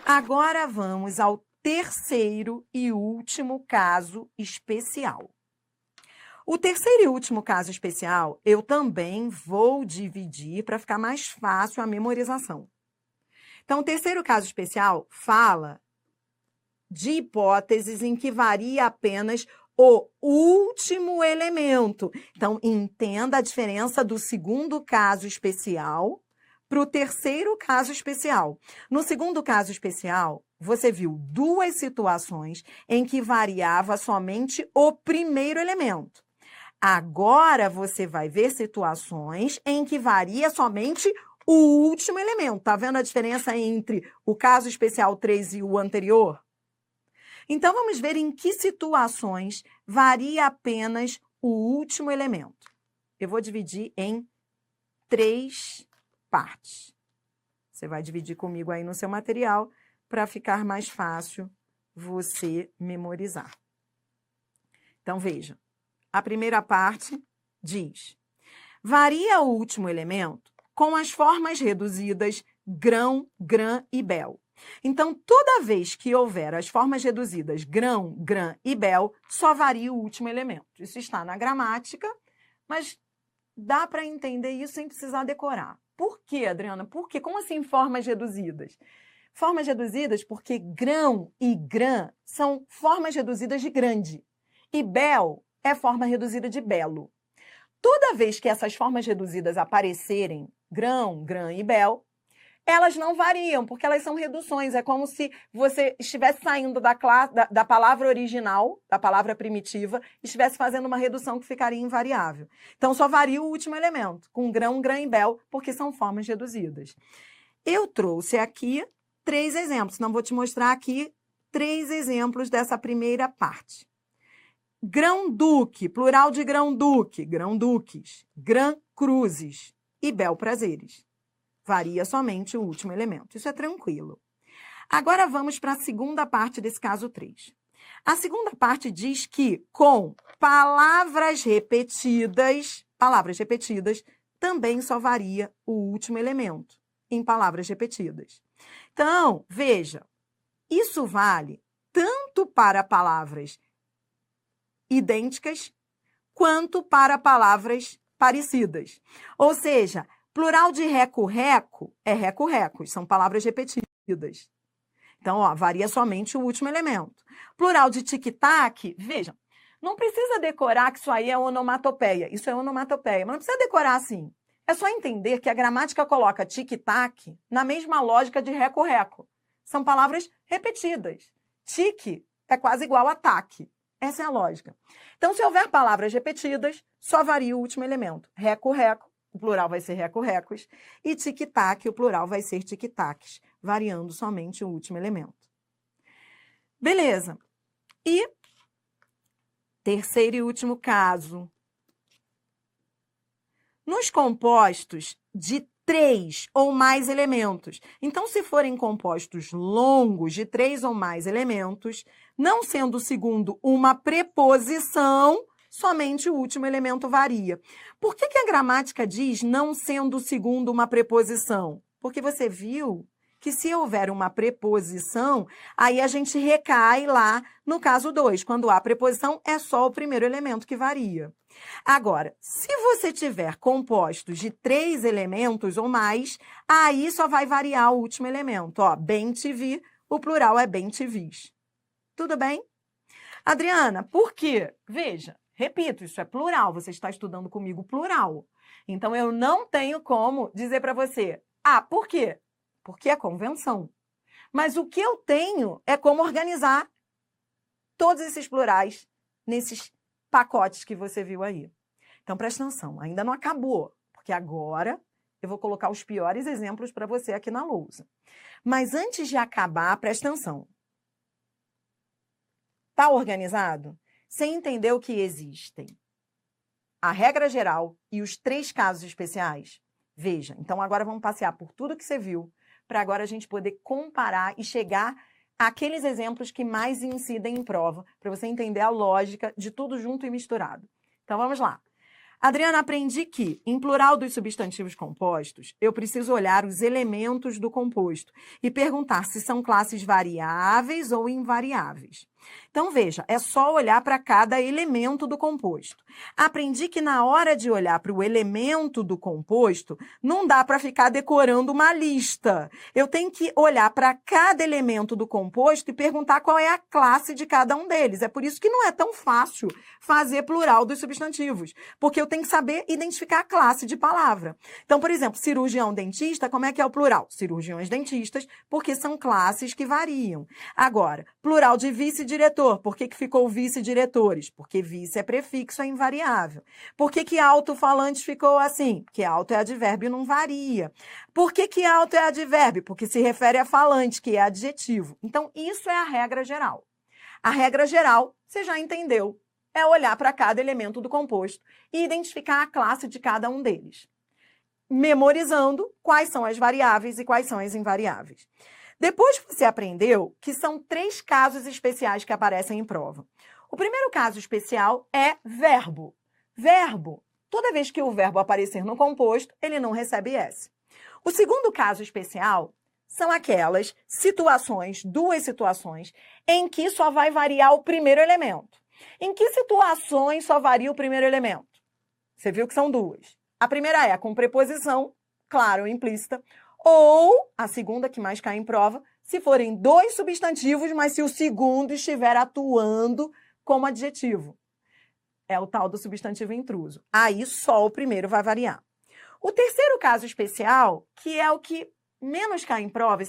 Agora vamos ao terceiro e último caso especial. O terceiro e último caso especial, eu também vou dividir para ficar mais fácil a memorização. Então, o terceiro caso especial fala de hipóteses em que varia apenas o último elemento. Então, entenda a diferença do segundo caso especial para o terceiro caso especial. No segundo caso especial, você viu duas situações em que variava somente o primeiro elemento. Agora você vai ver situações em que varia somente o último elemento. Tá vendo a diferença entre o caso especial 3 e o anterior? Então, vamos ver em que situações varia apenas o último elemento. Eu vou dividir em 3 partes. Você vai dividir comigo aí no seu material para ficar mais fácil você memorizar. Então, veja. A primeira parte diz: varia o último elemento com as formas reduzidas grão, grã e bel. Então, toda vez que houver as formas reduzidas grão, grã e bel, só varia o último elemento. Isso está na gramática, mas dá para entender isso sem precisar decorar. Por quê, Adriana? Por quê? Como assim formas reduzidas? Formas reduzidas porque grão e grã são formas reduzidas de grande. E bel é forma reduzida de belo. Toda vez que essas formas reduzidas aparecerem, grão, grã e bel, elas não variam, porque elas são reduções. É como se você estivesse saindo da palavra original, da palavra primitiva, e estivesse fazendo uma redução que ficaria invariável. Então, só varia o último elemento, com grão, grã e bel, porque são formas reduzidas. Eu trouxe aqui 3 exemplos, não vou te mostrar aqui 3 exemplos dessa primeira parte. Grão-duque, plural de grão-duque, grão-duques, grã-cruzes e bel-prazeres. Varia somente o último elemento. Isso é tranquilo. Agora vamos para a segunda parte desse caso 3. A segunda parte diz que com palavras repetidas também só varia o último elemento em palavras repetidas. Então, veja, isso vale tanto para palavras idênticas quanto para palavras parecidas. Ou seja, plural de reco-reco é reco-recos, são palavras repetidas. Então, ó, varia somente o último elemento. Plural de tic-tac, vejam, não precisa decorar que isso aí é onomatopeia. Isso é onomatopeia, mas não precisa decorar assim. É só entender que a gramática coloca tic-tac na mesma lógica de reco-reco. São palavras repetidas. Tic é quase igual a tac. Essa é a lógica. Então, se houver palavras repetidas, só varia o último elemento. Reco-reco, o plural vai ser reco-recos, e tic-tac, o plural vai ser tic-tacs, variando somente o último elemento. Beleza. E terceiro e último caso. Nos compostos de 3 ou mais elementos. Então, se forem compostos longos de 3 ou mais elementos, não sendo o segundo uma preposição, somente o último elemento varia. Por que a gramática diz não sendo o segundo uma preposição? Porque você viu que se houver uma preposição, aí a gente recai lá no caso 2. Quando há preposição, é só o primeiro elemento que varia. Agora, se você tiver compostos de 3 elementos ou mais, aí só vai variar o último elemento. Ó, bem te vi, o plural é bem te vis. Tudo bem? Adriana, por quê? Veja, repito, isso é plural, você está estudando comigo plural. Então, eu não tenho como dizer para você, por quê? Porque é convenção. Mas o que eu tenho é como organizar todos esses plurais nesses pacotes que você viu aí. Então, presta atenção, ainda não acabou, porque agora eu vou colocar os piores exemplos para você aqui na lousa. Mas antes de acabar, presta atenção. Tá organizado? Você entendeu que existem a regra geral e os 3 casos especiais? Veja, então agora vamos passear por tudo que você viu, para agora a gente poder comparar e chegar àqueles exemplos que mais incidem em prova, para você entender a lógica de tudo junto e misturado. Então vamos lá. Adriana, aprendi que, em plural dos substantivos compostos, eu preciso olhar os elementos do composto e perguntar se são classes variáveis ou invariáveis. Então, veja, é só olhar para cada elemento do composto. Aprendi que na hora de olhar para o elemento do composto, não dá para ficar decorando uma lista. Eu tenho que olhar para cada elemento do composto e perguntar qual é a classe de cada um deles. É por isso que não é tão fácil fazer plural dos substantivos, porque eu tenho que saber identificar a classe de palavra. Então, por exemplo, cirurgião, dentista, como é que é o plural? Cirurgiões, dentistas, porque são classes que variam. Agora, plural de vice-diretor, por que ficou vice-diretores? Porque vice é prefixo, é invariável. Por que alto-falantes ficou assim? Porque alto é advérbio e não varia. Por que alto é advérbio? Porque se refere a falante, que é adjetivo. Então, isso é a regra geral. A regra geral, você já entendeu, é olhar para cada elemento do composto e identificar a classe de cada um deles, memorizando quais são as variáveis e quais são as invariáveis. Depois que você aprendeu que são 3 casos especiais que aparecem em prova. O primeiro caso especial é verbo. Verbo, toda vez que o verbo aparecer no composto, ele não recebe S. O segundo caso especial são aquelas situações, 2 situações, em que só vai variar o primeiro elemento. Em que situações só varia o primeiro elemento? Você viu que são 2. A primeira é com preposição, claro, implícita, ou a segunda, que mais cai em prova, se forem 2 substantivos, mas se o segundo estiver atuando como adjetivo. É o tal do substantivo intruso. Aí só o primeiro vai variar. O terceiro caso especial, que é o que menos cai em prova,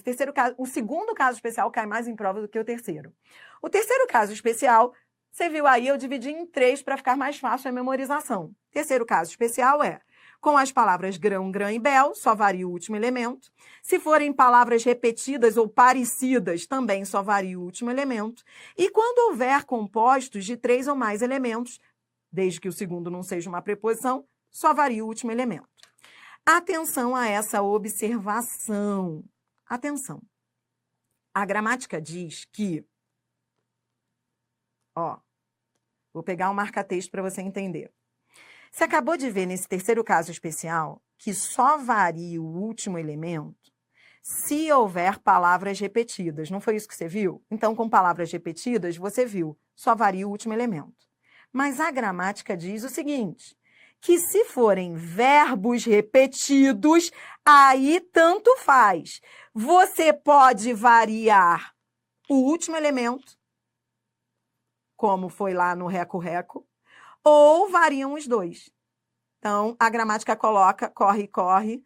o segundo caso especial cai mais em prova do que o terceiro. O terceiro caso especial, você viu aí, eu dividi em 3 para ficar mais fácil a memorização. O terceiro caso especial é com as palavras grão, grã e bel, só varia o último elemento. Se forem palavras repetidas ou parecidas, também só varia o último elemento. E quando houver compostos de 3 ou mais elementos, desde que o segundo não seja uma preposição, só varia o último elemento. Atenção a essa observação. Atenção. A gramática diz que, vou pegar um marca-texto para você entender. Você acabou de ver nesse terceiro caso especial que só varia o último elemento se houver palavras repetidas. Não foi isso que você viu? Então, com palavras repetidas, você viu, só varia o último elemento. Mas a gramática diz o seguinte, que se forem verbos repetidos, aí tanto faz. Você pode variar o último elemento, como foi lá no reco-reco, ou variam os 2. Então, a gramática coloca corre, corre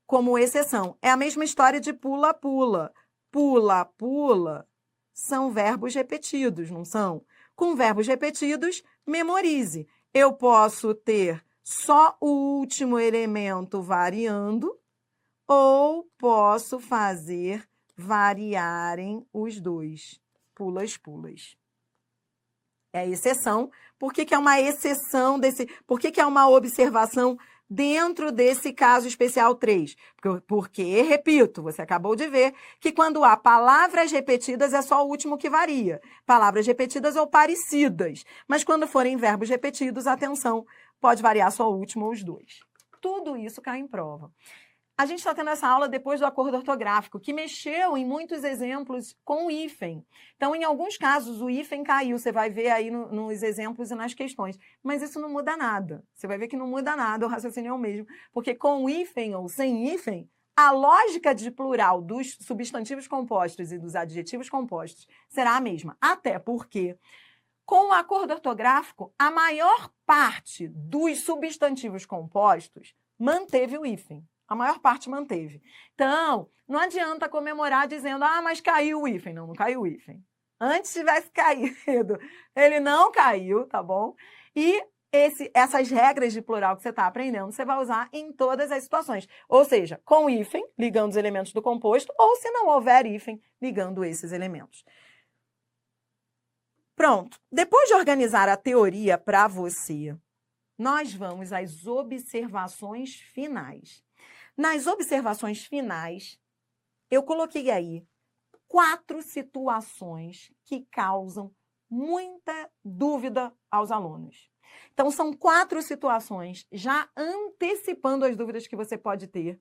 como exceção. É a mesma história de pula, pula. Pula, pula são verbos repetidos, não são? Com verbos repetidos, memorize. Eu posso ter só o último elemento variando ou posso fazer variarem os 2. Pulas, pulas. É exceção. Por que é uma exceção desse... Por que é uma observação dentro desse caso especial 3? Porque, repito, você acabou de ver que quando há palavras repetidas é só o último que varia. Palavras repetidas ou parecidas. Mas quando forem verbos repetidos, atenção, pode variar só o último ou os 2. Tudo isso cai em prova. A gente está tendo essa aula depois do acordo ortográfico, que mexeu em muitos exemplos com o hífen. Então, em alguns casos, o hífen caiu. Você vai ver aí nos exemplos e nas questões. Mas isso não muda nada. Você vai ver que não muda nada, o raciocínio é o mesmo. Porque com hífen ou sem hífen, a lógica de plural dos substantivos compostos e dos adjetivos compostos será a mesma. Até porque, com o acordo ortográfico, a maior parte dos substantivos compostos manteve o hífen. A maior parte manteve. Então, não adianta comemorar dizendo, mas caiu o hífen. Não, não caiu o hífen. Antes tivesse caído, ele não caiu, tá bom? E essas regras de plural que você está aprendendo, você vai usar em todas as situações. Ou seja, com hífen, ligando os elementos do composto, ou se não houver hífen, ligando esses elementos. Pronto. Depois de organizar a teoria para você, nós vamos às observações finais. Nas observações finais, eu coloquei aí 4 situações que causam muita dúvida aos alunos. Então, são 4 situações, já antecipando as dúvidas que você pode ter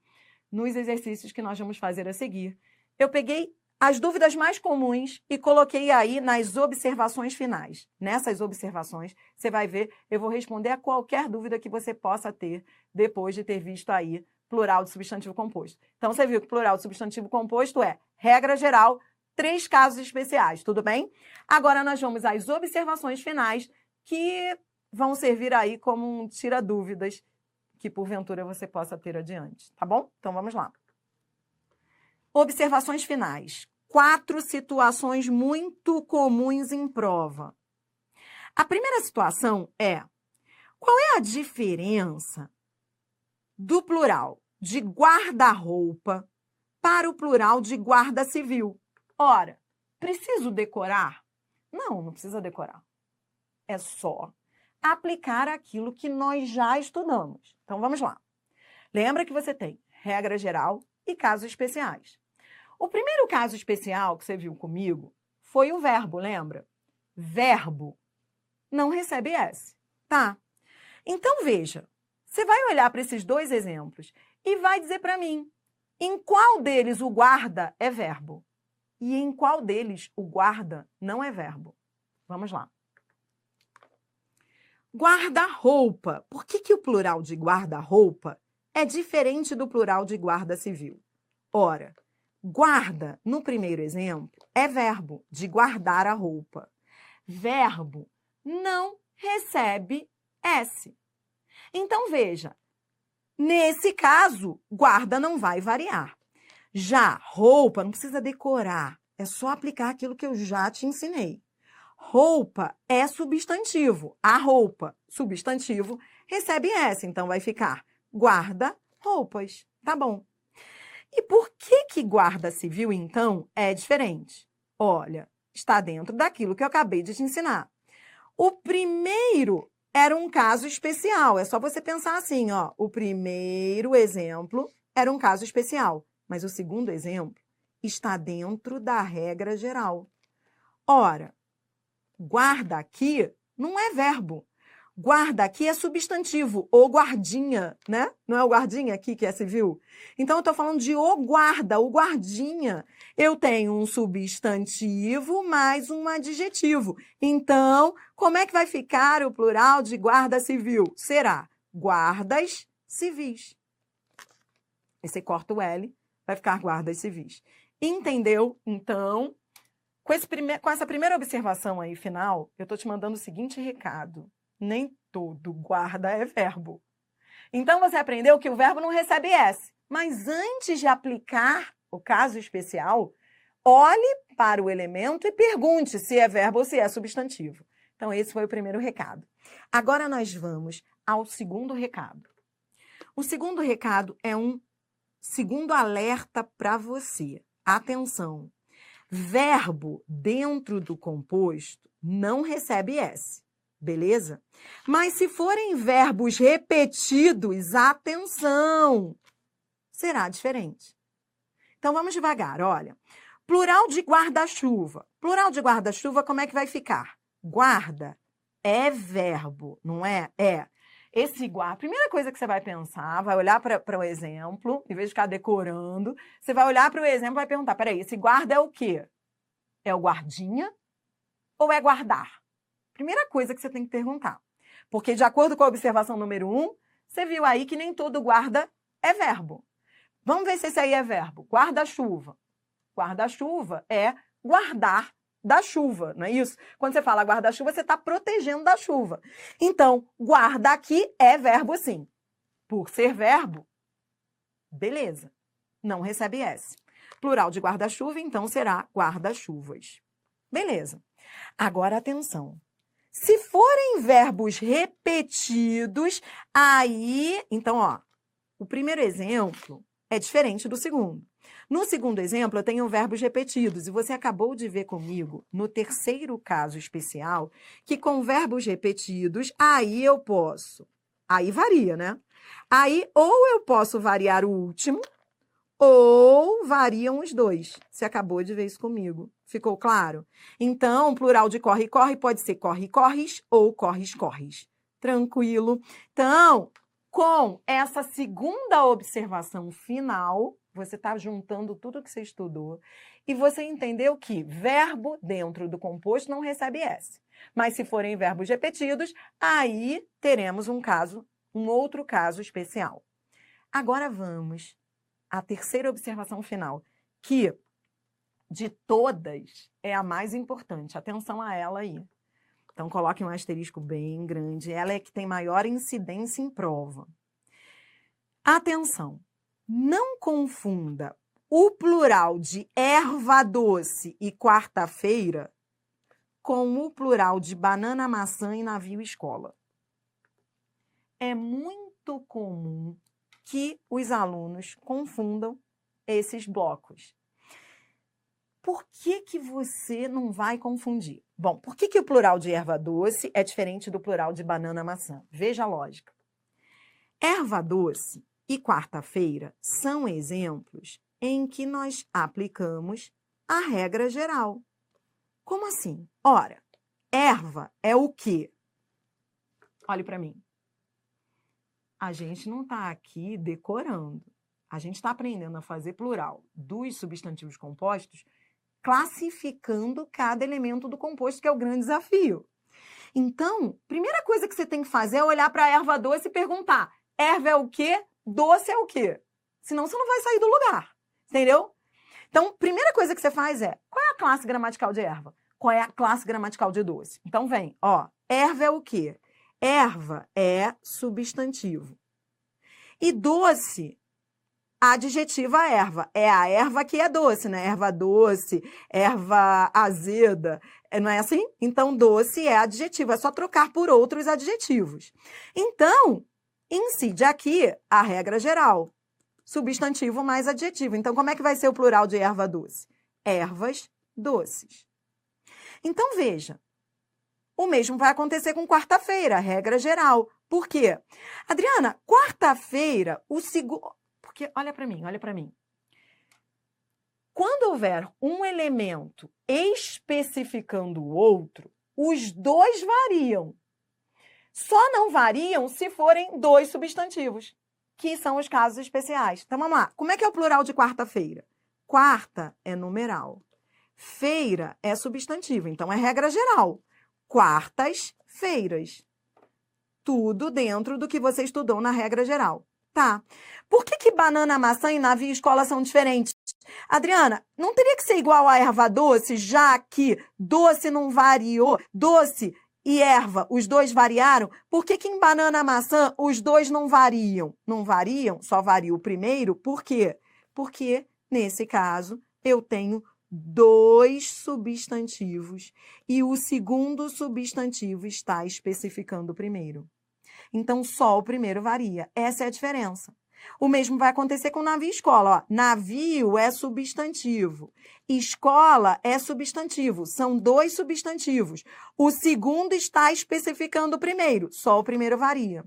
nos exercícios que nós vamos fazer a seguir. Eu peguei as dúvidas mais comuns e coloquei aí nas observações finais. Nessas observações, você vai ver, eu vou responder a qualquer dúvida que você possa ter depois de ter visto aí plural de substantivo composto. Então, você viu que plural de substantivo composto é, regra geral, 3 casos especiais, tudo bem? Agora, nós vamos às observações finais, que vão servir aí como um tira-dúvidas que, porventura, você possa ter adiante, tá bom? Então, vamos lá. Observações finais. 4 situações muito comuns em prova. A primeira situação é: qual é a diferença do plural de guarda-roupa para o plural de guarda civil? Ora, preciso decorar? Não, não precisa decorar. É só aplicar aquilo que nós já estudamos. Então, vamos lá. Lembra que você tem regra geral e casos especiais. O primeiro caso especial que você viu comigo foi o verbo, lembra? Verbo não recebe S, tá? Então, veja, você vai olhar para esses 2 exemplos e vai dizer para mim em qual deles o guarda é verbo e em qual deles o guarda não é verbo. Vamos lá. Guarda-roupa. Por que o plural de guarda-roupa é diferente do plural de guarda civil? Ora, guarda, no primeiro exemplo, é verbo, de guardar a roupa. Verbo não recebe S. Então, veja, nesse caso, guarda não vai variar. Já roupa, não precisa decorar, é só aplicar aquilo que eu já te ensinei. Roupa é substantivo. A roupa, substantivo, recebe S, então vai ficar guarda-roupas. Tá bom. E por que guarda civil, então, é diferente? Olha, está dentro daquilo que eu acabei de te ensinar. O primeiro era um caso especial. É só você pensar assim, ó. O primeiro exemplo era um caso especial, mas o segundo exemplo está dentro da regra geral. Ora, guarda aqui não é verbo. Guarda aqui é substantivo, ou guardinha, né? Não é o guardinha aqui que é civil? Então, eu estou falando de o guarda, o guardinha. Eu tenho um substantivo mais um adjetivo. Então, como é que vai ficar o plural de guarda civil? Será guardas civis. E você corta o L, vai ficar guardas civis. Entendeu? Então, com essa primeira observação aí final, eu estou te mandando o seguinte recado. Nem todo guarda é verbo. Então, você aprendeu que o verbo não recebe S. Mas antes de aplicar o caso especial, olhe para o elemento e pergunte se é verbo ou se é substantivo. Então, esse foi o primeiro recado. Agora, nós vamos ao segundo recado. O segundo recado é um segundo alerta para você. Atenção! Verbo dentro do composto não recebe S. Beleza? Mas se forem verbos repetidos, atenção, será diferente. Então, vamos devagar, olha. Plural de guarda-chuva. Plural de guarda-chuva, como é que vai ficar? Guarda é verbo, não é? É. Esse guarda, a primeira coisa que você vai pensar, vai olhar para o exemplo, em vez de ficar decorando, você vai olhar para o exemplo e vai perguntar, peraí, esse guarda é o quê? É o guardinha ou é guardar? Primeira coisa que você tem que perguntar. Porque, de acordo com a observação número 1, você viu aí que nem todo guarda é verbo. Vamos ver se esse aí é verbo. Guarda-chuva. Guarda-chuva é guardar da chuva, não é isso? Quando você fala guarda-chuva, você está protegendo da chuva. Então, guarda aqui é verbo sim. Por ser verbo, beleza. Não recebe S. Plural de guarda-chuva, então, será guarda-chuvas. Beleza. Agora, atenção. Se forem verbos repetidos, aí... Então, ó, o primeiro exemplo é diferente do segundo. No segundo exemplo, eu tenho verbos repetidos, e você acabou de ver comigo, no terceiro caso especial, que com verbos repetidos, aí eu posso... Aí varia, né? Aí, ou eu posso variar o último, ou variam os dois. Você acabou de ver isso comigo. Ficou claro? Então, o plural de corre, corre pode ser corre, corres ou corres, corres. Tranquilo. Então, com essa segunda observação final, você está juntando tudo que você estudou e você entendeu que verbo dentro do composto não recebe S. Mas se forem verbos repetidos, aí teremos um outro caso especial. Agora vamos à terceira observação final, que de todas é a mais importante. Atenção a ela aí. Então, coloque um asterisco bem grande. Ela é que tem maior incidência em prova. Atenção! Não confunda o plural de erva doce e quarta-feira com o plural de banana, maçã e navio escola. É muito comum que os alunos confundam esses blocos. Por que que você não vai confundir? Bom, por que que o plural de erva doce é diferente do plural de banana, maçã? Veja a lógica. Erva doce e quarta-feira são exemplos em que nós aplicamos a regra geral. Como assim? Ora, erva é o quê? Olhe para mim. A gente não está aqui decorando. A gente está aprendendo a fazer plural dos substantivos compostos, classificando cada elemento do composto, que é o grande desafio. Então, primeira coisa que você tem que fazer é olhar para a erva doce e perguntar: erva é o quê? Doce é o quê? Senão você não vai sair do lugar. Entendeu? Então, primeira coisa que você faz é: qual é a classe gramatical de erva? Qual é a classe gramatical de doce? Então, vem, ó, erva é o quê? Erva é substantivo. E doce, adjetivo a erva. É a erva que é doce, né? Erva doce, erva azeda, não é assim? Então, doce é adjetivo, é só trocar por outros adjetivos. Então, incide aqui a regra geral. Substantivo mais adjetivo. Então, como é que vai ser o plural de erva doce? Ervas doces. Então, veja. O mesmo vai acontecer com quarta-feira, regra geral. Por quê? Adriana, quarta-feira, o segundo... Porque, olha para mim, olha para mim. Quando houver um elemento especificando o outro, os dois variam. Só não variam se forem dois substantivos, que são os casos especiais. Então, vamos lá. Como é que é o plural de quarta-feira? Quarta é numeral. Feira é substantivo, então é regra geral. Quartas-feiras. Tudo dentro do que você estudou na regra geral. Tá. Por que banana, maçã e navio e escola são diferentes? Adriana, não teria que ser igual a erva doce, já que doce não variou? Doce e erva, os dois variaram? Por que em banana, maçã, os dois não variam? Não variam? Só varia o primeiro? Por quê? Porque, nesse caso, eu tenho dois substantivos e o segundo substantivo está especificando o primeiro. Então, só o primeiro varia. Essa é a diferença. O mesmo vai acontecer com navio e escola. Ó, navio é substantivo. Escola é substantivo. São dois substantivos. O segundo está especificando o primeiro. Só o primeiro varia.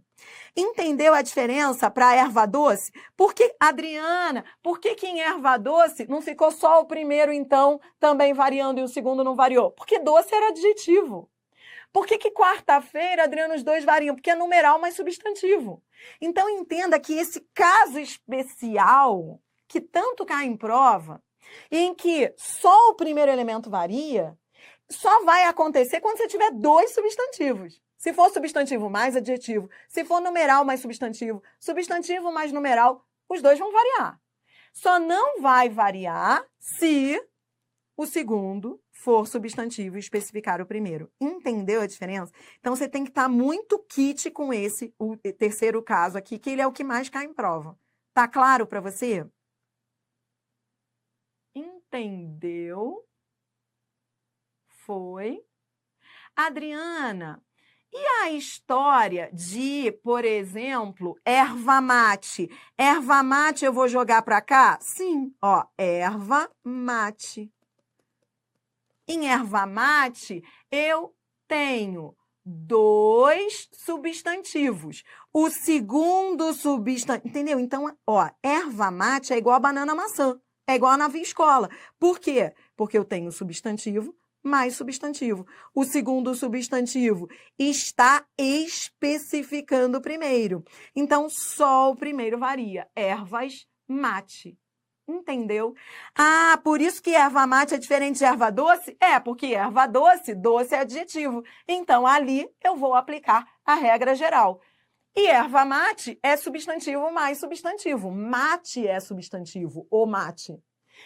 Entendeu a diferença para erva doce? Porque, Adriana, por que em erva doce não ficou só o primeiro, então, também variando e o segundo não variou? Porque doce era adjetivo. Por que quarta-feira, Adriana, os dois variam? Porque é numeral mais substantivo. Então, entenda que esse caso especial, que tanto cai em prova, em que só o primeiro elemento varia, só vai acontecer quando você tiver dois substantivos. Se for substantivo mais adjetivo, se for numeral mais substantivo, substantivo mais numeral, os dois vão variar. Só não vai variar se o segundo for substantivo e especificar o primeiro. Entendeu a diferença? Então, você tem que estar muito kit com o terceiro caso aqui, que ele é o que mais cai em prova. Tá claro para você? Entendeu? Foi. Adriana, e a história de, por exemplo, erva mate? Erva mate eu vou jogar para cá? Sim, ó, erva mate. Em erva mate, eu tenho dois substantivos. O segundo substantivo, entendeu? Então, ó, erva mate é igual a banana maçã, é igual a navio escola. Por quê? Porque eu tenho o substantivo mais substantivo. O segundo substantivo está especificando o primeiro. Então, só o primeiro varia. Ervas mate. Entendeu? Ah, por isso que erva mate é diferente de erva doce? É, porque erva doce, doce é adjetivo. Então, ali eu vou aplicar a regra geral. E erva mate é substantivo mais substantivo. Mate é substantivo, o mate.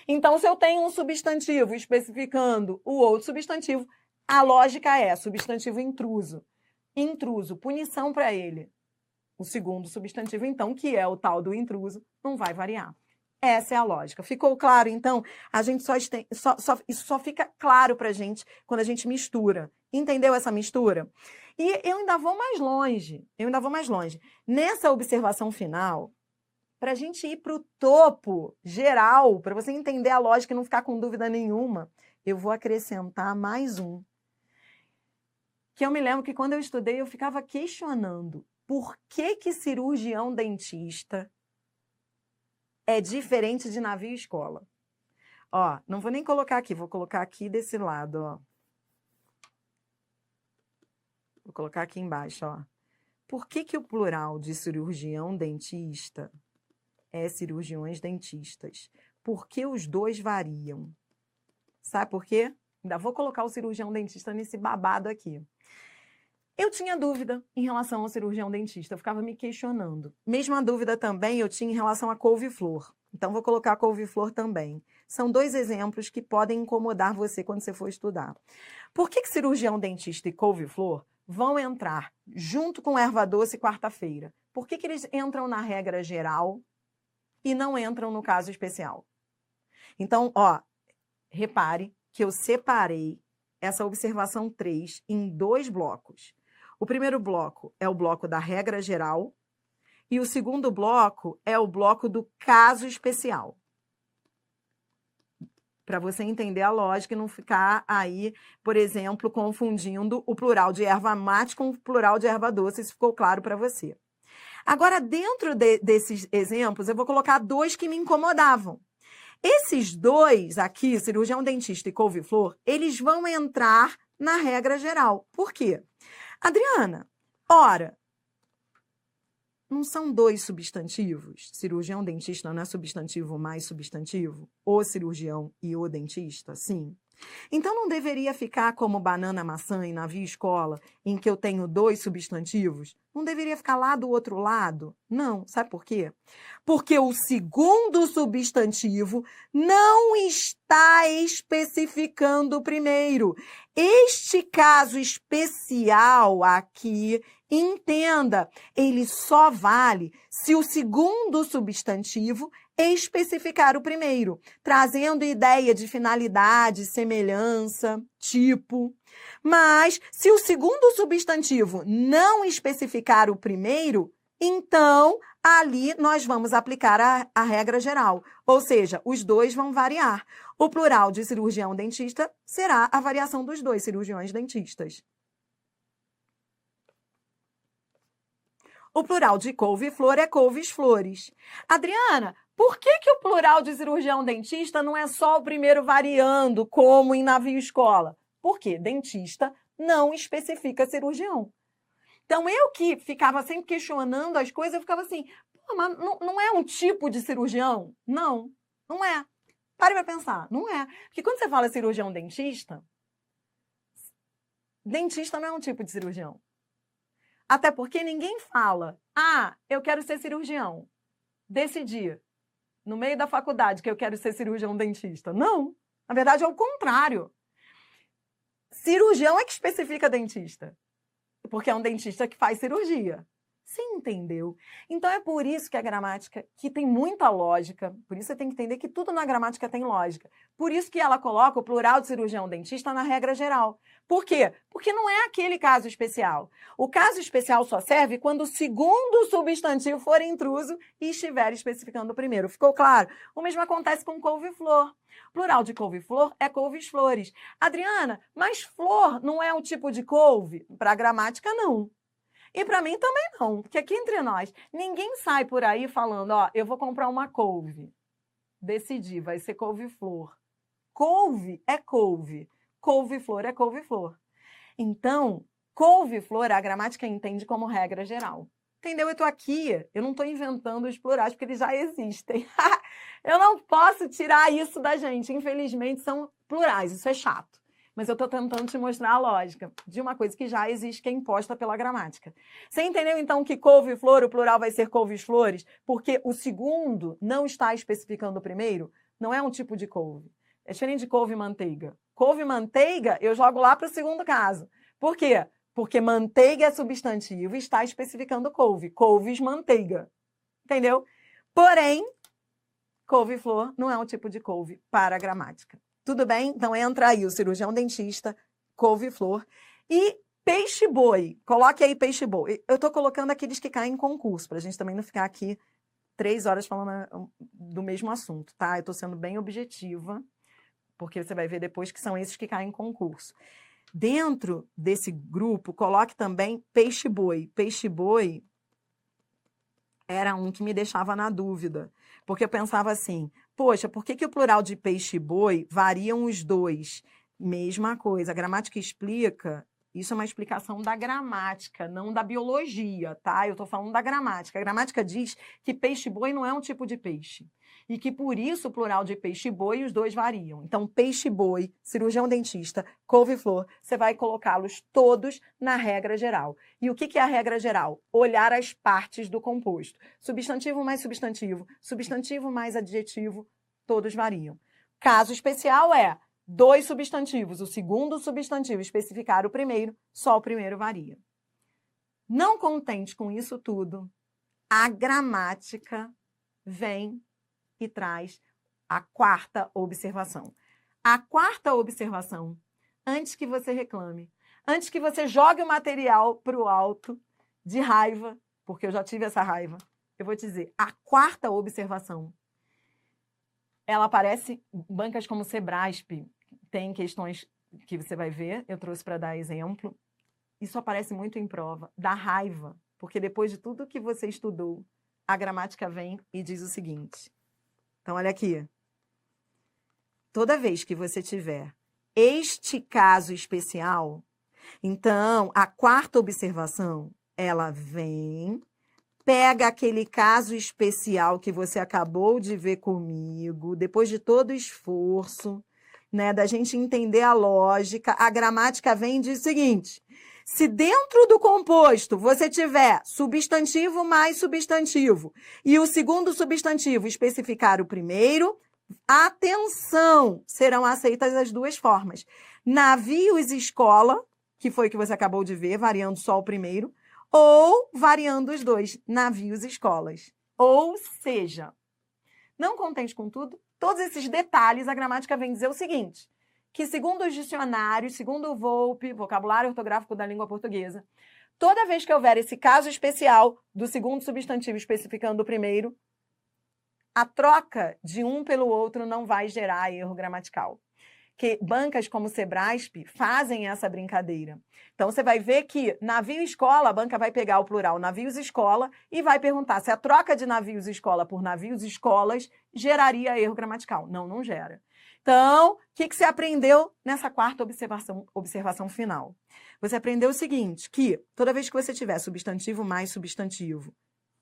Então, se eu tenho um substantivo especificando o outro substantivo, a lógica é substantivo intruso. Intruso, punição para ele. O segundo substantivo, então, que é o tal do intruso, não vai variar. Essa é a lógica. Ficou claro, então? A gente isso só fica claro para a gente quando a gente mistura. Entendeu essa mistura? E eu ainda vou mais longe. Nessa observação final, para a gente ir para o topo geral, para você entender a lógica e não ficar com dúvida nenhuma, eu vou acrescentar mais um. Que eu me lembro que quando eu estudei, eu ficava questionando por que cirurgião dentista é diferente de navio escola. Ó, não vou nem colocar aqui, vou colocar aqui desse lado, ó. Vou colocar aqui embaixo, ó. Por que o plural de cirurgião dentista é cirurgiões dentistas? Porque os dois variam. Sabe por quê? Ainda vou colocar o cirurgião dentista nesse babado aqui. Eu tinha dúvida em relação ao cirurgião dentista, eu ficava me questionando. Mesma dúvida também eu tinha em relação a couve-flor. Então, vou colocar a couve-flor também. São dois exemplos que podem incomodar você quando você for estudar. Por que cirurgião dentista e couve-flor vão entrar junto com erva doce quarta-feira? Por que eles entram na regra geral e não entram no caso especial? Então, ó, repare que eu separei essa observação 3 em 2 blocos. O primeiro bloco é o bloco da regra geral e o segundo bloco é o bloco do caso especial. Para você entender a lógica e não ficar aí, por exemplo, confundindo o plural de erva mate com o plural de erva doce, isso ficou claro para você. Agora, dentro desses exemplos, eu vou colocar 2 que me incomodavam. Esses 2 aqui, cirurgião dentista e couve-flor, eles vão entrar na regra geral. Por quê? Adriana, ora, não são 2 substantivos? Cirurgião dentista não é substantivo mais substantivo? O cirurgião e o dentista? Sim. Então, não deveria ficar como banana, maçã e navio escola, em que eu tenho 2 substantivos? Não deveria ficar lá do outro lado? Não. Sabe por quê? Porque o segundo substantivo não está especificando o primeiro. Este caso especial aqui, entenda, ele só vale se o segundo substantivo especificar o primeiro, trazendo ideia de finalidade, semelhança, tipo. Mas, se o segundo substantivo não especificar o primeiro, então, ali nós vamos aplicar a regra geral. Ou seja, os 2 vão variar. O plural de cirurgião dentista será a variação dos 2 cirurgiões dentistas. O plural de couve-flor é couves-flores. Adriana, por que o plural de cirurgião dentista não é só o primeiro variando, como em navio escola? Porque dentista não especifica cirurgião. Então, eu que ficava sempre questionando as coisas, eu ficava assim, pô, mas não é um tipo de cirurgião? Não, não é. Pare para pensar, não é. Porque quando você fala cirurgião dentista, dentista não é um tipo de cirurgião. Até porque ninguém fala, eu quero ser cirurgião. Decidi, no meio da faculdade, que eu quero ser cirurgião dentista. Não, na verdade é o contrário. Cirurgião é que especifica dentista, porque é um dentista que faz cirurgia. Você entendeu? Então é por isso que a gramática, que tem muita lógica, por isso você tem que entender que tudo na gramática tem lógica. Por isso que ela coloca o plural de cirurgião dentista na regra geral. Por quê? Porque não é aquele caso especial. O caso especial só serve quando o segundo substantivo for intruso e estiver especificando o primeiro. Ficou claro? O mesmo acontece com couve-flor. Plural de couve-flor é couves-flores. Adriana, mas flor não é um tipo de couve? Para a gramática, não. E para mim também não, porque aqui entre nós, ninguém sai por aí falando, eu vou comprar uma couve. Decidi, vai ser couve-flor. Couve é couve. couve-flor é couve-flor. Então, couve-flor, a gramática entende como regra geral. Entendeu? Eu estou aqui, eu não estou inventando os plurais, porque eles já existem. Eu não posso tirar isso da gente. Infelizmente, são plurais, isso é chato. Mas eu estou tentando te mostrar a lógica de uma coisa que já existe, que é imposta pela gramática. Você entendeu, então, que couve-flor, o plural vai ser couves-flores, porque o segundo não está especificando o primeiro? Não é um tipo de couve. É diferente de couve-manteiga. Couve-manteiga, eu jogo lá para o segundo caso. Por quê? Porque manteiga é substantivo e está especificando couve. Couves-manteiga. Entendeu? Porém, couve-flor não é um tipo de couve para a gramática. Tudo bem? Então entra aí o cirurgião dentista, couve-flor. E peixe-boi. Coloque aí peixe-boi. Eu estou colocando aqueles que caem em concurso, para a gente também não ficar aqui 3 horas falando do mesmo assunto, tá? Eu estou sendo bem objetiva, porque você vai ver depois que são esses que caem em concurso. Dentro desse grupo, coloque também peixe-boi. Peixe-boi era um que me deixava na dúvida, porque eu pensava assim, poxa, por que o plural de peixe-boi variam os dois? Mesma coisa, a gramática explica, isso é uma explicação da gramática, não da biologia, tá? Eu estou falando da gramática. A gramática diz que peixe-boi não é um tipo de peixe. E que, por isso, o plural de peixe-boi, os dois variam. Então, peixe-boi, cirurgião-dentista, couve-flor, você vai colocá-los todos na regra geral. E o que é a regra geral? Olhar as partes do composto. Substantivo mais adjetivo, todos variam. Caso especial é 2 substantivos, o segundo substantivo especificar o primeiro, só o primeiro varia. Não contente com isso tudo, a gramática vem e traz a 4ª observação. A 4ª observação, antes que você reclame, antes que você jogue o material para o alto de raiva, porque eu já tive essa raiva, eu vou te dizer, a 4ª observação, ela aparece em bancas como Sebrasp, tem questões que você vai ver, eu trouxe para dar exemplo, isso aparece muito em prova, da raiva, porque depois de tudo que você estudou, a gramática vem e diz o seguinte. Então, olha aqui. Toda vez que você tiver este caso especial, então, a 4ª observação, ela vem, pega aquele caso especial que você acabou de ver comigo, depois de todo o esforço, né, da gente entender a lógica, a gramática vem e diz o seguinte, se dentro do composto você tiver substantivo mais substantivo e o segundo substantivo especificar o primeiro, atenção, serão aceitas as duas formas. Navios escola, que foi o que você acabou de ver, variando só o primeiro, ou variando os dois, navios escolas. Ou seja, não contente com tudo, todos esses detalhes, a gramática vem dizer o seguinte, que segundo os dicionários, segundo o VOLPE, Vocabulário Ortográfico da Língua Portuguesa, toda vez que houver esse caso especial do segundo substantivo especificando o primeiro, a troca de um pelo outro não vai gerar erro gramatical. Que bancas como Sebrasp fazem essa brincadeira. Então, você vai ver que navio-escola, a banca vai pegar o plural navios-escola e vai perguntar se a troca de navios-escola por navios-escolas geraria erro gramatical. Não, não gera. Então, o que você aprendeu nessa 4ª observação final? Você aprendeu o seguinte, que toda vez que você tiver substantivo mais substantivo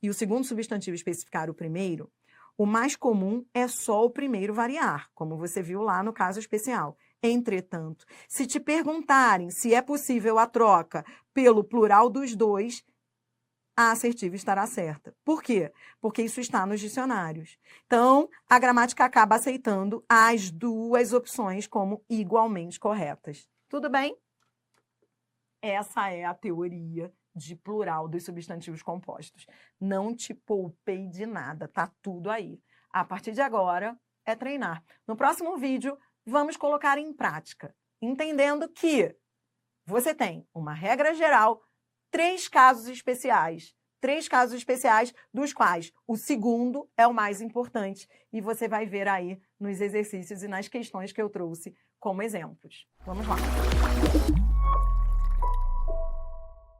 e o segundo substantivo especificar o primeiro, o mais comum é só o primeiro variar, como você viu lá no caso especial. Entretanto, se te perguntarem se é possível a troca pelo plural dos dois, a assertiva estará certa. Por quê? Porque isso está nos dicionários. Então, a gramática acaba aceitando as duas opções como igualmente corretas. Tudo bem? Essa é a teoria de plural dos substantivos compostos. Não te poupei de nada, tá tudo aí. A partir de agora, é treinar. No próximo vídeo, vamos colocar em prática, entendendo que você tem uma regra geral, 3 casos especiais. 3 casos especiais, dos quais o segundo é o mais importante. E você vai ver aí nos exercícios e nas questões que eu trouxe como exemplos. Vamos lá.